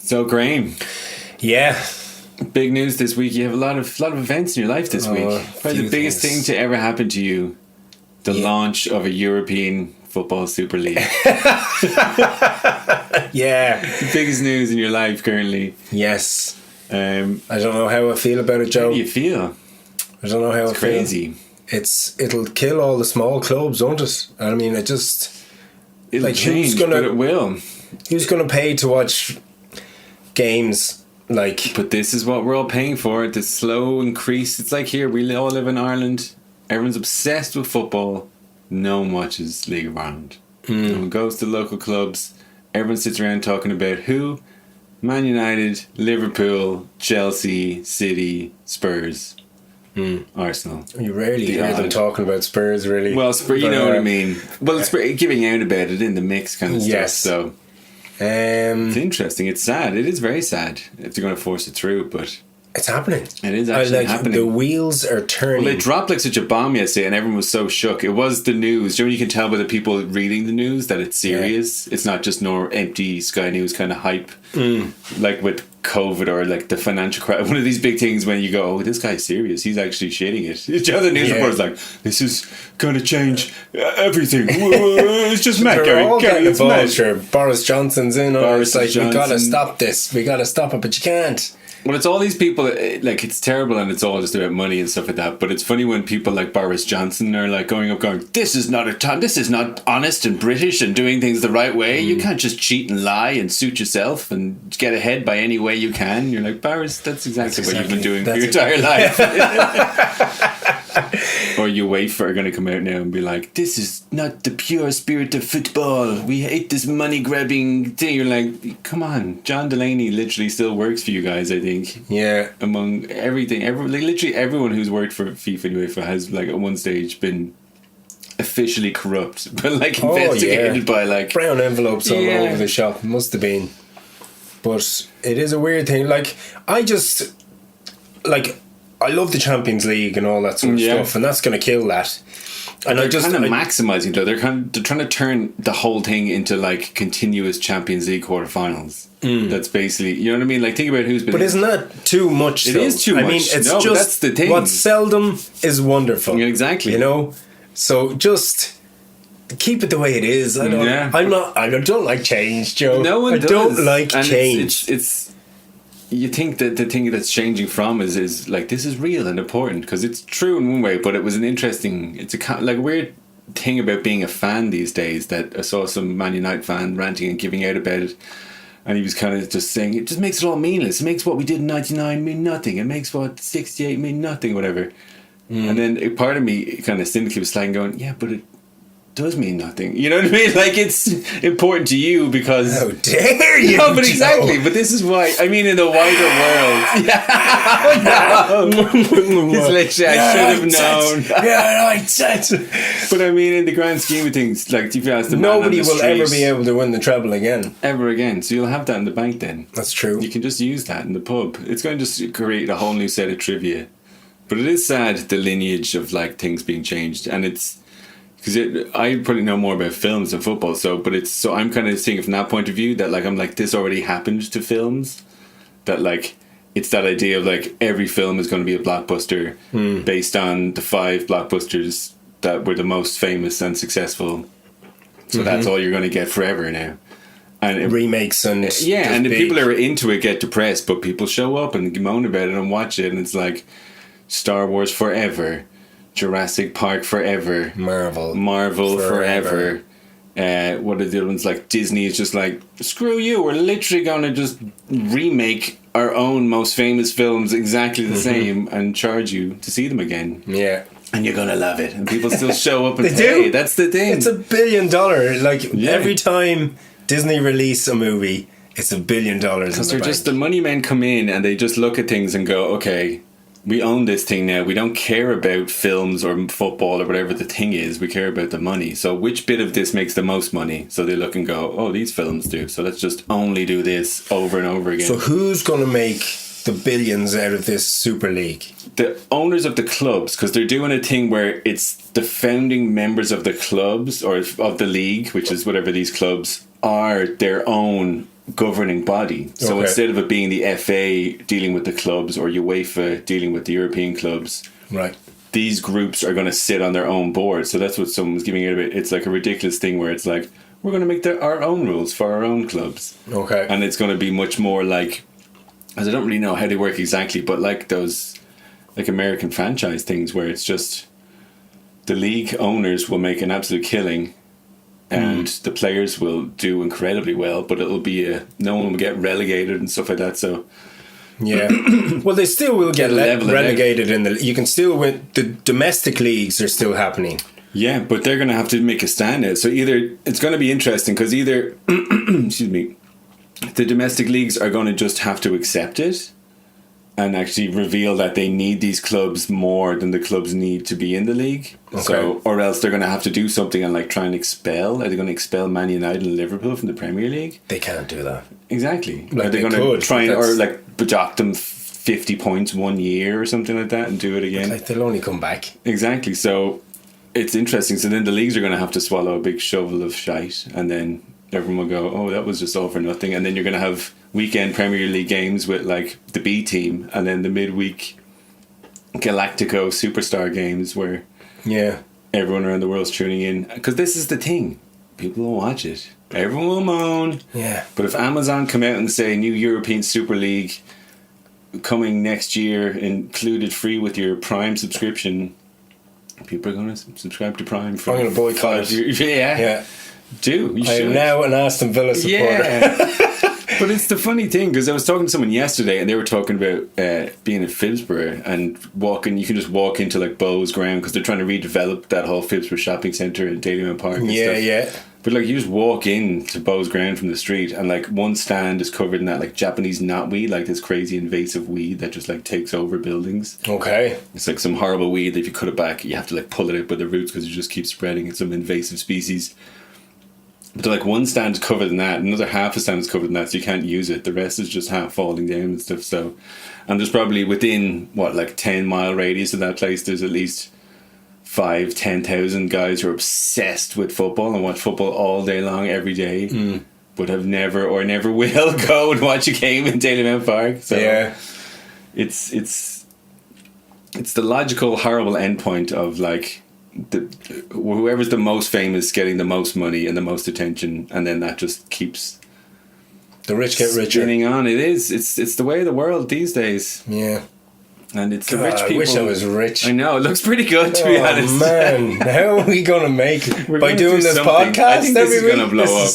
So, Graeme, Yeah. big news this week. You have a lot of events in your life this week. Probably the biggest thing to ever happen to you: the launch of a European Football Super League. Yeah. The biggest news in your life currently. Yes. I I don't know how I feel about it, Joe. How do you feel? I don't know how It's I feel. crazy. It'll kill all the small clubs, won't it? I mean, It'll like, change, but it will. who's gonna pay to watch games? Like, But this is what we're all paying for. The slow increase. It's like here, we all live in Ireland. Everyone's obsessed with football. No one watches League of Ireland. No one goes to local clubs. Everyone sits around talking about who? Man United, Liverpool, Chelsea, City, Spurs, Arsenal. you rarely The hear them odd. talking about Spurs, really. Well, Spurs, you But, know what I mean. Well, it's giving out about it in the mix kind of Yes. stuff. So it's Um, interesting. It's sad. It is very sad if they're going to force it through, but it's happening. it is actually Like, happening. the wheels are turning. Well, it dropped like such a bomb yesterday, and everyone was so shook. It was the news. You can tell by the people reading the news that it's serious. It's not just empty Sky News kind of hype, like with COVID or like the financial crisis. One of these big things when you go, "Oh, this guy's serious. He's actually shitting it." The other news reporters like, "This is going to change everything." It's just Matt, They're all Gary, getting it's Matt. involved. Sure, Boris Johnson's in on it. Boris It's like, we gotta Johnson. stop this. We gotta stop it, but you can't. Well, it's all these people, like, it's terrible and it's all just about money and stuff like that. But it's funny when people like Boris Johnson are like going, this is not this is not honest and British and doing things the right way. You can't just cheat and lie and suit yourself and get ahead by any way you can. You're like, Boris, that's exactly what you've been doing for your entire life. Or you are going to come out now and be like, this is not the pure spirit of football. We hate this money grabbing thing. You're like, come on. John Delaney literally still works for you guys, I think. Yeah. Among everything, literally everyone who's worked for FIFA and UEFA has like at one stage been officially corrupt, but like investigated by like brown envelopes all Yeah. over the shop. Must have been. But it is a weird thing. Like, I love the Champions League and all that sort of stuff, and that's going to kill that. And they're kind of maximizing though. They're trying to turn the whole thing into like continuous Champions League quarterfinals. That's basically, you know what I mean. Like, think about who's been. But isn't that too much? It though? is too much. I mean, it's No, but just that's the thing. What's seldom is wonderful. Yeah, exactly. You know, so just keep it the way it is. I don't like change, Joe. No one I does. don't like And change. It's you think that the thing that's changing from is like, this is real and important because it's true in one way, but it was an interesting, it's a like weird thing about being a fan these days that I saw some Man United fan ranting and giving out about it, and he was kind of just saying it just makes it all meaningless. It makes what we did in 99 mean nothing. It makes what 68 mean nothing, whatever. And then a part of me kind of cynically was like going, yeah, but it does mean nothing. You know what I mean? Like, it's important to you because... How dare you? No, but Joe? exactly. But this is why... I mean, in the wider world... It's literally, I should have known. Yeah, right, set. But I mean, in the grand scheme of things, like, if you ask the man on Nobody the will ever street, be able to win the treble again. ever again. So you'll have that in the bank then. That's true. You can just use that in the pub. It's going to just create a whole new set of trivia. But it is sad, the lineage of like things being changed, and it's because I probably know more about films than football. So I'm kind of seeing it from that point of view that like I'm like, this already happened to films. That like it's that idea of like every film is going to be a blockbuster based on the 5 blockbusters that were the most famous and successful. So that's all you're going to get forever now. And Remakes and and the people who are into it get depressed, but people show up and moan about it and watch it, and it's like Star Wars forever, Jurassic Park forever, Marvel forever. What are the other ones? Like Disney is just like, screw you, we're literally gonna just remake our own most famous films exactly the same and charge you to see them again. Yeah. And you're gonna love it, and people still show up and They pay. do. That's the thing. It's $1 billion. Like, every time Disney release a movie, it's $1 billion. Because they're just, the money men come in and they just look at things and go, okay, we own this thing now. We don't care about films or football or whatever the thing is. We care about the money. So which bit of this makes the most money? So they look and go, oh, these films do. So let's just only do this over and over again. So who's going to make the billions out of this Super League? The owners of the clubs, because they're doing a thing where it's the founding members of the clubs or of the league, which is whatever these clubs are, their own governing body. So instead of it being the FA dealing with the clubs or UEFA dealing with the European clubs, right, these groups are going to sit on their own board. So that's what someone was giving it a bit. It's like a ridiculous thing where it's like, we're going to make our own rules for our own clubs. Okay. And it's going to be much more like, as I don't really know how they work exactly, but like those like American franchise things where it's just the league owners will make an absolute killing and the players will do incredibly well, but it'll be no one will get relegated and stuff like that. So yeah, well, they still will get relegated you can still win. The domestic leagues are still happening. Yeah, but they're going to have to make a stand now. So either it's going to be interesting because either excuse me, the domestic leagues are going to just have to accept it and actually reveal that they need these clubs more than the clubs need to be in the league. Okay. So, or else they're going to have to do something and like try and expel. Are they going to expel Man United and Liverpool from the Premier League? They can't do that. Exactly. Like are they going to try and, or like dock them 50 points 1 year or something like that and do it again? Like they'll only come back. Exactly. So it's interesting. So then the leagues are going to have to swallow a big shovel of shite, and then everyone will go, oh, that was just all for nothing. And then you're going to have weekend Premier League games with like the B team, and then the midweek Galactico Superstar games where everyone around the world's tuning in. Because this is the thing, people will watch it, everyone will moan. But if Amazon come out and say new European Super League coming next year, included free with your Prime subscription, people are going to subscribe to Prime for I'm going to boycott it. Yeah. Do you I am now an Aston Villa supporter. But it's the funny thing, because I was talking to someone yesterday and they were talking about being in Phibsborough and walking. You can just walk into like Bowes Ground because they're trying to redevelop that whole Phibsborough shopping centre in Dalymount Park and stuff. But like you just walk in to Bowes Ground from the street and like one stand is covered in that like Japanese knotweed, like this crazy invasive weed that just like takes over buildings. Okay. It's like some horrible weed that if you cut it back you have to like pull it out by the roots because it just keeps spreading. It's some invasive species. But like one stand is covered in that, another half a stand is covered in that, so you can't use it. The rest is just half falling down and stuff. So, and there's probably within like 10-mile radius of that place, there's at least 5,000-10,000 guys who are obsessed with football and watch football all day long every day, but have never or never will go and watch a game in Dalymount Park. So it's the logical horrible endpoint of like. Whoever's the most famous getting the most money and the most attention, and then that just keeps the rich get richer. Spinning on. It's the way of the world these days. Yeah, and it's the rich people. I wish I was rich. I know it looks pretty good to be honest. Oh man, how are we gonna make it by doing this podcast? I think this is gonna blow up.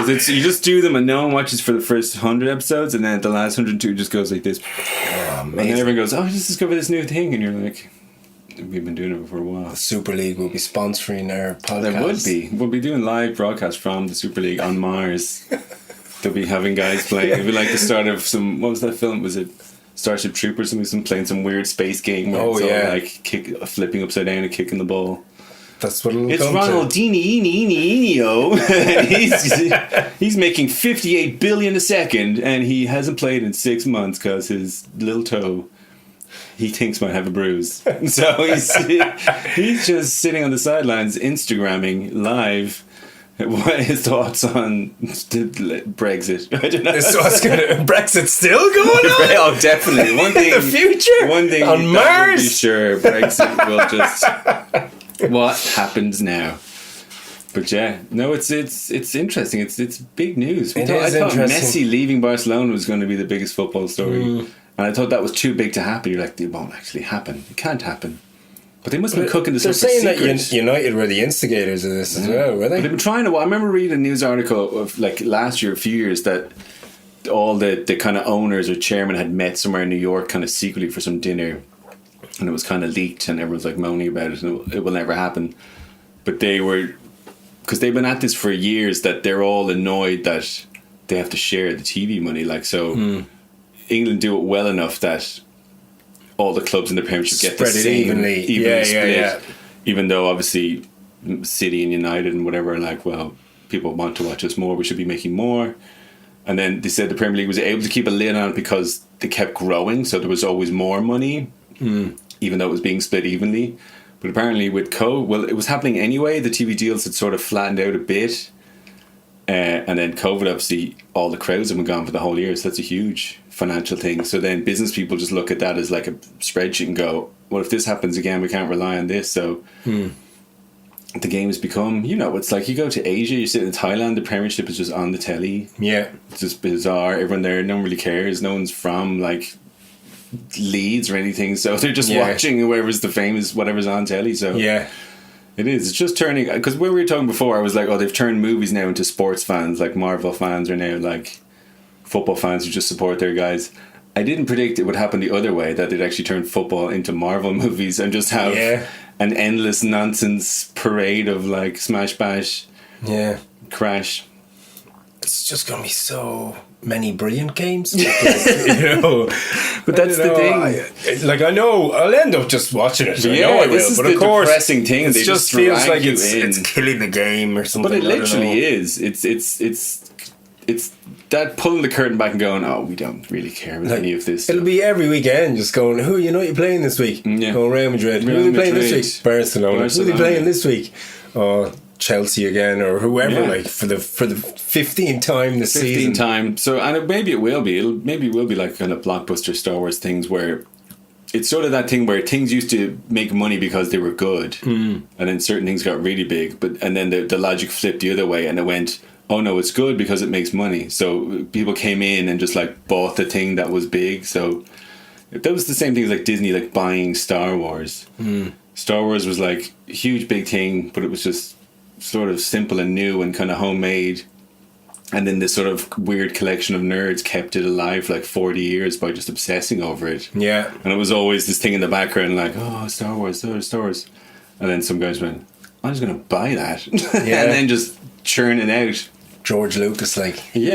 You just do them and no one watches for the first 100 episodes, and then at the last 102 just goes like this. Oh, and then everyone goes, "Oh, I just discovered this new thing," and you're like. We've been doing it for a while. The Super League will be sponsoring our podcast. There would be. We'll be doing live broadcasts from the Super League on Mars. They'll be having guys playing. It'll be like the start of some. What was that film? Was it Starship Troopers? Some playing some weird space game. Where it's all like flipping upside down and kicking the ball. That's what it'll it's come Ronaldinho. He's making 58 billion a second, and he hasn't played in 6 months because his little toe. He thinks might have a bruise. So he's just sitting on the sidelines Instagramming live what his thoughts on Brexit. I don't know. Brexit's still going on? Oh, definitely. One thing the future? One thing on Mars? Be sure Brexit will just what happens now. But yeah, no, it's interesting. It's big news. I thought Messi leaving Barcelona was going to be the biggest football story. And I thought that was too big to happen. You're like, it won't actually happen. It can't happen. But they must have been cooking this up for secret. They're saying that United were the instigators of this as well, were they? But they've been trying to... I remember reading a news article of like last year, a few years, that all the kind of owners or chairman had met somewhere in New York kind of secretly for some dinner. And it was kind of leaked and everyone's like moaning about it and it will never happen. But they were... Because they've been at this for years, that they're all annoyed that they have to share the TV money. Like, so... England do it well enough that all the clubs in the Premiership get the same evenly split. Even though obviously City and United and whatever are like, well, people want to watch us more, we should be making more. And then they said the Premier League was able to keep a lid on it because they kept growing, so there was always more money, even though it was being split evenly. But apparently with it was happening anyway. The TV deals had sort of flattened out a bit. And then COVID, obviously, all the crowds have been gone for the whole year, so that's a huge financial thing. So then business people just look at that as like a spreadsheet and go, well, if this happens again, we can't rely on this. So the game has become, it's like you go to Asia, you sit in Thailand, the Premiership is just on the telly. Yeah. It's just bizarre. Everyone there, no one really cares. No one's from like Leeds or anything, so they're just watching whoever's the famous, whatever's on telly. So yeah. It is. It's just turning, because when we were talking before, I was like, oh, they've turned movies now into sports fans. Like Marvel fans are now like football fans who just support their guys. I didn't predict it would happen the other way, that they'd actually turn football into Marvel movies and just have an endless nonsense parade of like smash bash, crash. It's just going to be so many brilliant games. But that's the thing. I know I'll end up just watching it. So I know I will. This is but the of course, depressing thing. It They just drag feels like you it's in. killing the game or something. But it literally is. It's that pulling the curtain back and going, oh, we don't really care about any of this. It'll be every weekend just going, who you're playing this week? Going Real Madrid. Who are you playing this week? Barcelona. Who are you playing this week? Oh, Chelsea again, or whoever, for the 15th time this season. 15th time. So, and maybe it will be. Maybe it will be like kind of blockbuster Star Wars things where it's sort of that thing where things used to make money because they were good, and then certain things got really big. And then the logic flipped the other way, and it went, oh no, it's good because it makes money. So people came in and just like bought the thing that was big. So that was the same thing as like Disney, like buying Star Wars. Star Wars was like a huge big thing, but it was just sort of simple and new and kind of homemade, and then this sort of weird collection of nerds kept it alive for like 40 years by just obsessing over it. And it was always this thing in the background like, oh, Star Wars, Star Wars, and then some guys went, I'm just gonna buy that. And then just churn it out. George Lucas, he's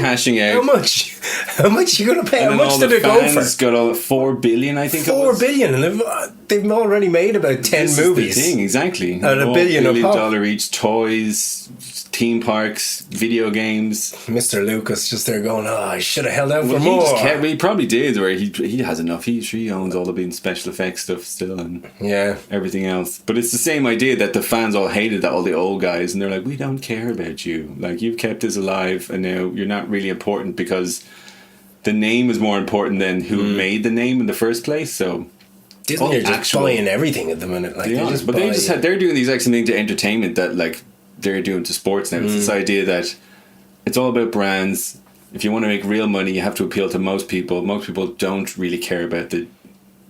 cashing out. How much you gonna pay? How much did it go for? Got all 4 billion, I think. 4 billion, and they've already made about 10 movies. Is the thing, exactly. And $1 billion $1 each. Toys, theme parks, video games. Mr. Lucas just there going, I should have held out for more. He probably did, where he has enough. He owns all the special effects stuff still and everything else. But it's the same idea that the fans all hated that, all the old guys, and they're like, we don't care about you. Like, you've kept us alive, and now you're not really important because the name is more important than who made the name in the first place. So Disney are just buying everything at the minute. They're doing the exact same thing to entertainment that like they're doing to sports now. It's this idea that it's all about brands. If you want to make real money, you have to appeal to most people. Most people don't really care about the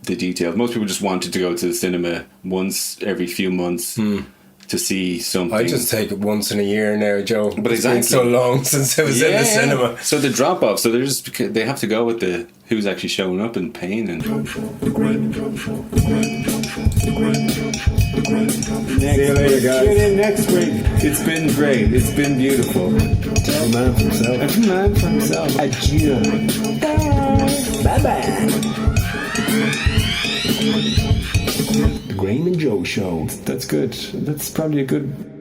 details. Most people just wanted to go to the cinema once every few months to see something. I just take it once in a year now, Joe. But it's been so long since I was in the cinema. So the drop off. So they have to go with the who's actually showing up and paying. And see you later, guys. Tune in next week. It's been great. It's been beautiful. Every man for himself. Every man for himself. Adieu. Bye bye. The Graeme and Joe Show. That's good. That's probably a good